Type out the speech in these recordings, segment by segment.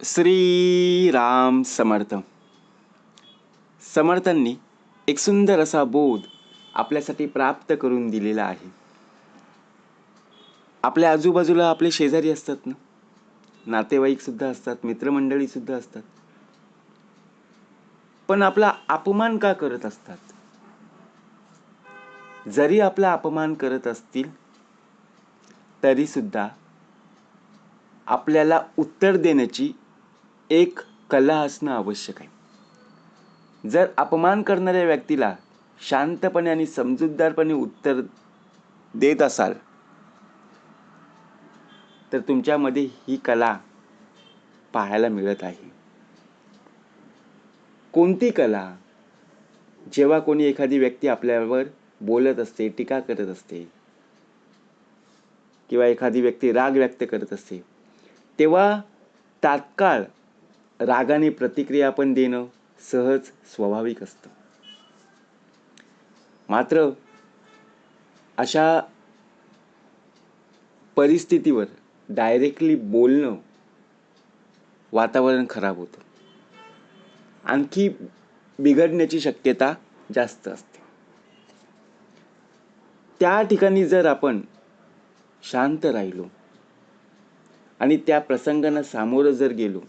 श्री राम समर्थ. समर्थांनी एक सुंदर असा बोध आपल्यासाठी प्राप्त करून दिलेला आहे. आपल्या आजूबाजूला आपले शेजारी असतात ना, नातेवाईक सुद्धा असतात, मित्रमंडळी सुद्धा असतात, पण आपला अपमान का करत असतात? जरी आपला अपमान करत असतील तरी सुद्धा आपल्याला उत्तर देण्याची एक कला असणं आवश्यक आहे. जर अपमान करणाऱ्या व्यक्तीला शांतपणे आणि समजूतदारपणे उत्तर देत असाल तर तुमच्यामध्ये ही कला पाहायला मिळत आहे. कोणती कला? जेव्हा कोणी एखादी व्यक्ती आपल्यावर बोलत असते, टीका करत असते किंवा एखादी व्यक्ती राग व्यक्त करत असते, तेव्हा तात्काळ रागाने प्रतिक्रिया आपण देणं सहज स्वाभाविक असतं. मात्र अशा परिस्थितीवर डायरेक्टली बोलणं वातावरण खराब होतं, आणखी बिघडण्याची शक्यता जास्त असते. त्या ठिकाणी जर आपण शांत राहिलो आणि त्या प्रसंगांना सामोरं जर गेलो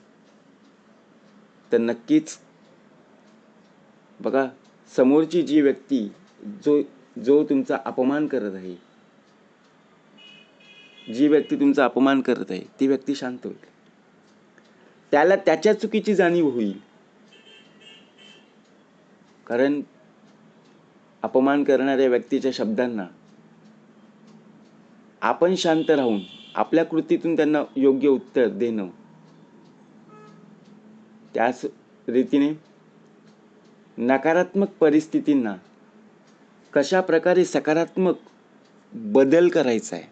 तर नक्कीच बघा, समोरची जी व्यक्ती जो तुमचा अपमान करत आहे, जी व्यक्ती तुमचा अपमान करत आहे, ती व्यक्ती शांत होईल. त्याला त्याच्या चुकीची जाणीव होईल. कारण अपमान करणाऱ्या व्यक्तीच्या शब्दांना आपण शांत राहून आपल्या कृतीतून त्यांना योग्य उत्तर देणं, त्याच रीतीने नकारात्मक परिस्थितींना कशा प्रकारे सकारात्मक बदल करायचा आहे.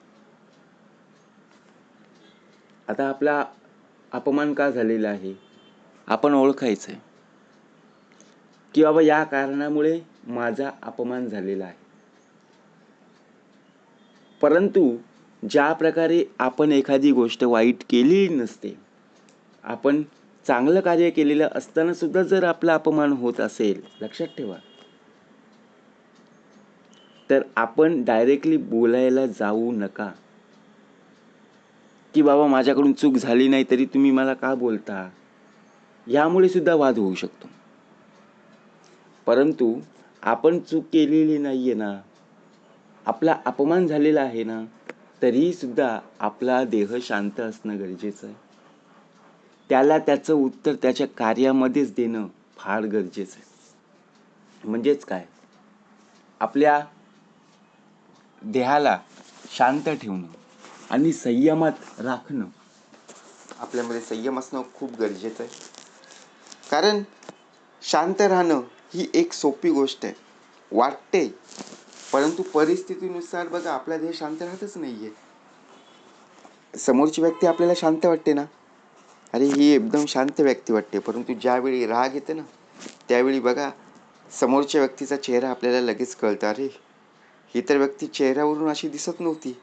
आता आपला अपमान का झालेला आहे आपण ओळखायचं आहे की बाबा या कारणामुळे माझा अपमान झालेला आहे. परंतु ज्या प्रकारे आपण एखादी गोष्ट वाईट केलेली नसते, आपण चांगलं कार्य केलेलं असताना सुद्धा जर आपला अपमान होत असेल, लक्षात ठेवा, तर आपण डायरेक्टली बोलायला जाऊ नका की बाबा माझ्याकडून चूक झाली नाही तरी तुम्ही मला का बोलता. यामुळे सुद्धा वाद होऊ शकतो. परंतु आपण चूक केलेली नाहीये ना, आपला अपमान झालेला आहे ना, तरी सुद्धा आपला देह शांत असणं गरजेचं आहे. त्याला त्याचं उत्तर त्याच्या कार्यामध्येच देणं फार गरजेचं आहे. म्हणजेच काय, आपल्या देहाला शांत ठेवणं आणि संयमात राखणं. आपल्यामध्ये संयम असणं खूप गरजेचं आहे. कारण शांत राहणं ही एक सोपी गोष्ट आहे वाटते, परंतु परिस्थितीनुसार बघा आपला देह शांत राहतच नाहीये. समोरची व्यक्ती आपल्याला शांत वाटते ना, अरे ही एकदम शांत व्यक्ती वाटते, परंतु ज्यावेळी राग येते ना, त्यावेळी बघा समोरच्या व्यक्तीचा चेहरा आपल्याला लगेच कळतं, अरे ही तर व्यक्ती चेहऱ्यावरून अशी दिसत नव्हती.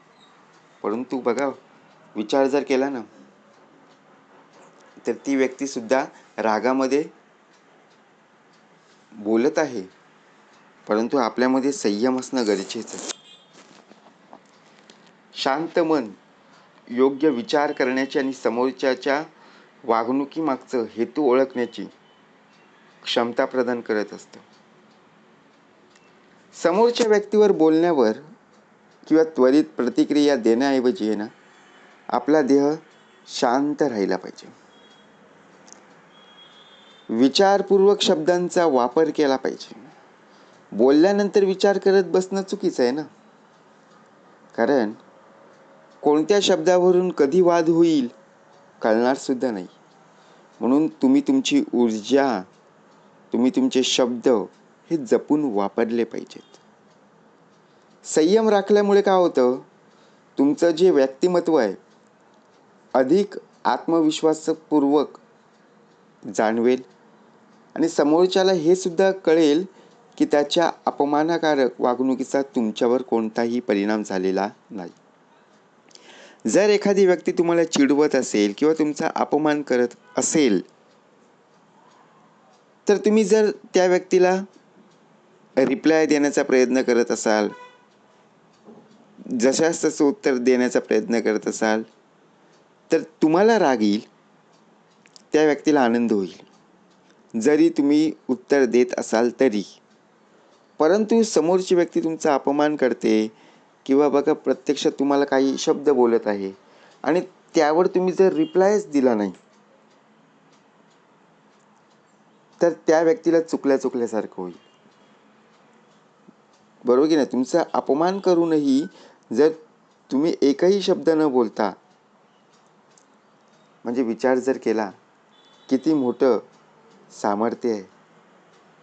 परंतु बघा, विचार जर केला ना, तर ती व्यक्ती सुद्धा रागामध्ये बोलत आहे, परंतु आपल्यामध्ये संयम असणं गरजेचं आहे. शांत मन योग्य विचार करण्याची आणि समोरच्याच्या वागणुकीमागचं हेतू ओळखण्याची क्षमता प्रदान करत असतं. समोरच्या व्यक्तीवर बोलण्यावर किंवा त्वरित प्रतिक्रिया देण्याऐवजी ना, आपला देह शांत राहिला पाहिजे. विचारपूर्वक शब्दांचा वापर केला पाहिजे. बोलल्यानंतर विचार करत बसणं चुकीचं आहे ना, कारण कोणत्या शब्दावरून कधी वाद होईल कळणार सुद्धा नाही. म्हणून तुम्ही तुमची ऊर्जा, तुम्ही तुमचे शब्द हे जपून वापरले पाहिजेत. संयम राखल्यामुळे काय होतं, तुमचं जे व्यक्तिमत्व आहे अधिक आत्मविश्वासपूर्वक जाणवेल आणि समोरच्याला हे सुद्धा कळेल की त्याच्या अपमानकारक वागणुकीचा तुमच्यावर कोणताही परिणाम झालेला नाही. जर एखादी व्यक्ती तुम्हाला चिडवत असेल किंवा तुमचा अपमान करत असेल, तर तुम्ही जर त्या व्यक्तीला रिप्लाय देण्याचा प्रयत्न करत असाल, जशास तसं उत्तर देण्याचा प्रयत्न करत असाल, तर तुम्हाला राग येईल, त्या व्यक्तीला आनंद होईल जरी तुम्ही उत्तर देत असाल तरी. परंतु समोरची व्यक्ती तुमचा अपमान करते किंवा बघा प्रत्यक्षात तुम्हाला काही शब्द बोलत आहे आणि त्यावर तुम्ही जर रिप्लायच दिला नाही, तर त्या व्यक्तीला चुकल्यासारखं होईल. बरोबर की नाही? तुमचा अपमान करूनही जर तुम्ही एकही शब्द न बोलता म्हणजे विचार जर केला, किती मोठं सामर्थ्य आहे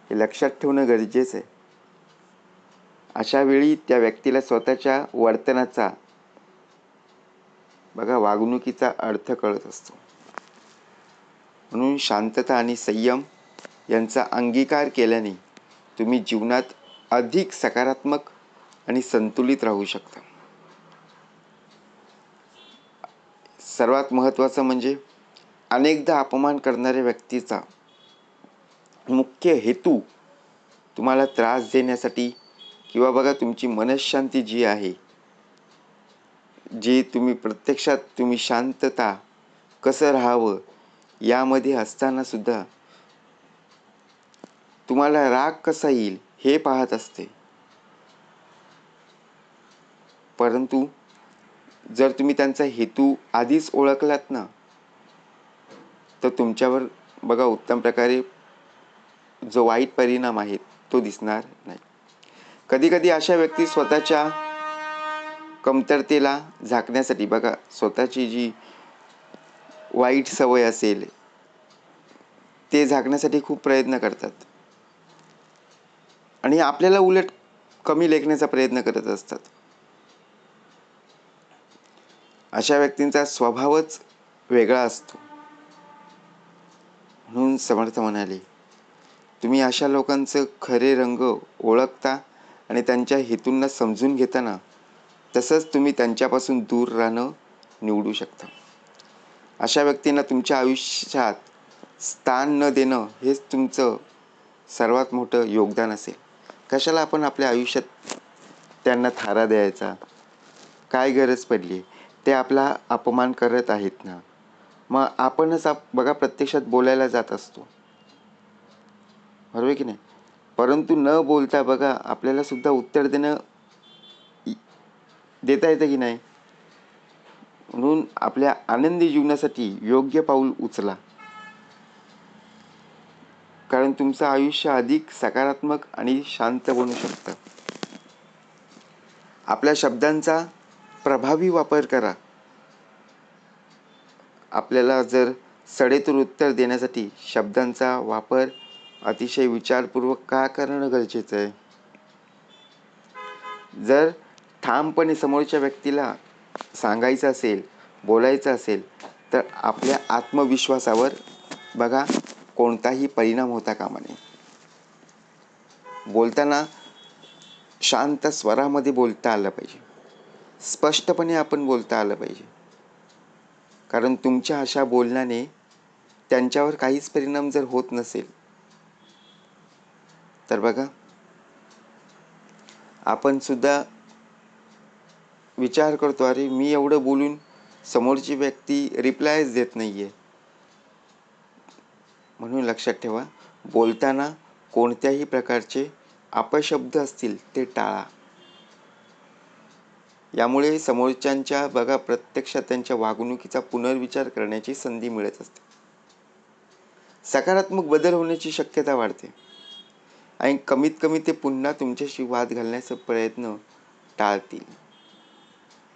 हे लक्षात ठेवणं गरजेचं आहे. अशा वेळी त्या व्यक्तीला स्वतःच्या वर्तनाचा बघा वागणुकीचा अर्थ कळत असतो. म्हणून शांतता आणि संयम यांचा अंगीकार केल्याने तुम्ही जीवनात अधिक सकारात्मक आणि संतुलित राहू शकता. सर्वात महत्त्वाचं म्हणजे अनेकदा अपमान करणाऱ्या व्यक्तीचा मुख्य हेतू तुम्हाला त्रास देण्यासाठी किंवा बघा तुमची मनःशांती जी आहे, जी प्रत्यक्षात तुम्ही शांतता कसं राहावं यामध्ये असताना सुद्धा तुम्हाला राग कसा येईल हे पाहत असते. परंतु जर तुम्ही त्यांचा हेतू आधीच ओळखलात ना, तर तुमच्यावर बघा उत्तम प्रकारे जो वाईट परिणाम आहे तो दिसणार नाही. कधी अशा व्यक्ती स्वतःच्या कमतरतेला झाकण्यासाठी बघा स्वतःची जी वाईट सवय असेल ते झाकण्यासाठी खूप प्रयत्न करतात आणि आपल्याला उलट कमी लेखण्याचा प्रयत्न करत असतात. अशा व्यक्तींचा स्वभावच वेगळा असतो. म्हणून समर्थ म्हणाले, तुम्ही अशा लोकांचं खरे रंग ओळखता आणि त्यांच्या हेतूंना समजून घेताना तसंच तुम्ही त्यांच्यापासून दूर राहणं निवडू शकता. अशा व्यक्तींना तुमच्या आयुष्यात स्थान न देणं हेच तुमचं सर्वात मोठं योगदान असेल. कशाला आपण आपल्या आयुष्यात त्यांना थारा द्यायचा? काय गरज पडली? ते आपला अपमान करत आहेत ना, मग आपणच बघा प्रत्यक्षात बोलायला जात असतो. बरोबर की नाही? परंतु न बोलता बघा आपल्याला सुद्धा उत्तर देता येतं की नाही? म्हणून आपल्या आनंदी जीवनासाठी योग्य पाऊल उचला, कारण तुमचं आयुष्य अधिक सकारात्मक आणि शांत बनू शकतं. आपल्या शब्दांचा प्रभावी वापर करा. आपल्याला जर सडेतोड उत्तर देण्यासाठी शब्दांचा वापर अतिशय विचारपूर्वक का करणं गरजेचं आहे. जर ठामपणे समोरच्या व्यक्तीला सांगायचं असेल, बोलायचं असेल, तर आपल्या आत्मविश्वासावर बघा कोणताही परिणाम होता कामा नये. बोलताना शांत स्वरामध्ये बोलता आलं पाहिजे. स्पष्टपणे आपण बोलता आलं पाहिजे, कारण तुमच्या अशा बोलण्याने त्यांच्यावर काहीच परिणाम जर होत नसेल तर बघा आपण सुद्धा विचार करतो, अरे मी एवढं बोलून समोरची व्यक्ती रिप्लायच देत नाहीये. म्हणून लक्षात ठेवा, बोलताना कोणत्याही प्रकारचे अपशब्द असतील ते टाळा. यामुळे समोरच्यांच्या बघा प्रत्यक्षात त्यांच्या वागणुकीचा पुनर्विचार करण्याची संधी मिळत असते. सकारात्मक बदल होण्याची शक्यता वाढते आणि कमीत कमी ते पुन्हा तुमच्याशी वाद घालण्याचा प्रयत्न टाळतील.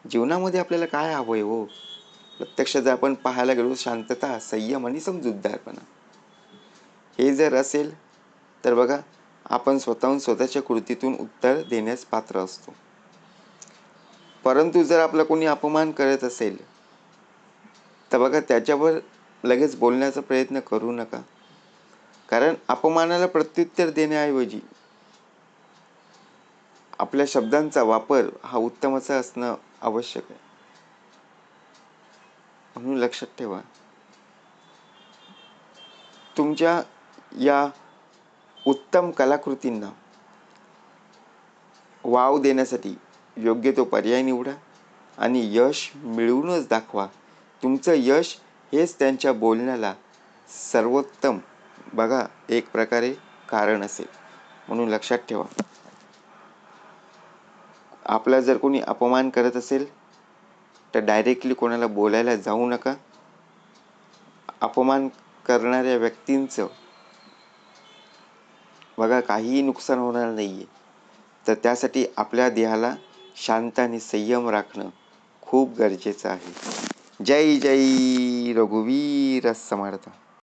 जीवनामध्ये आपल्याला काय हवंय हो? प्रत्यक्षात जर आपण पाहायला गेलो, शांतता, संयम आणि समजूतदारपणा हे जर असेल तर बघा आपण स्वतःहून स्वतःच्या कृतीतून उत्तर देण्यास पात्र असतो. परंतु जर आपला कोणी अपमान करत असेल तर बघा त्याच्यावर लगेच बोलण्याचा प्रयत्न करू नका, कारण अपमानाला प्रत्युत्तर देण्याऐवजी आपल्या शब्दांचा वापर हा उत्तम असं असणं आवश्यक आहे. म्हणून लक्षात ठेवा, तुमच्या या उत्तम कलाकृतींना वाव देण्यासाठी योग्य तो पर्याय निवडा आणि यश मिळवूनच दाखवा. तुमचं यश हेच त्यांच्या बोलण्याला सर्वोत्तम बघा एक प्रकारे कारण असेल. म्हणून लक्षात ठेवा, आपला जर कोणी अपमान करत असेल तर डायरेक्टली कोणाला बोलायला जाऊ नका. अपमान करणाऱ्या व्यक्तींचं बघा काहीही नुकसान होणार नाहीये. तर त्यासाठी आपल्या देहाला शांत आणि संयम राखणं खूप गरजेचं आहे. जय जय रघुवीर समर्थ.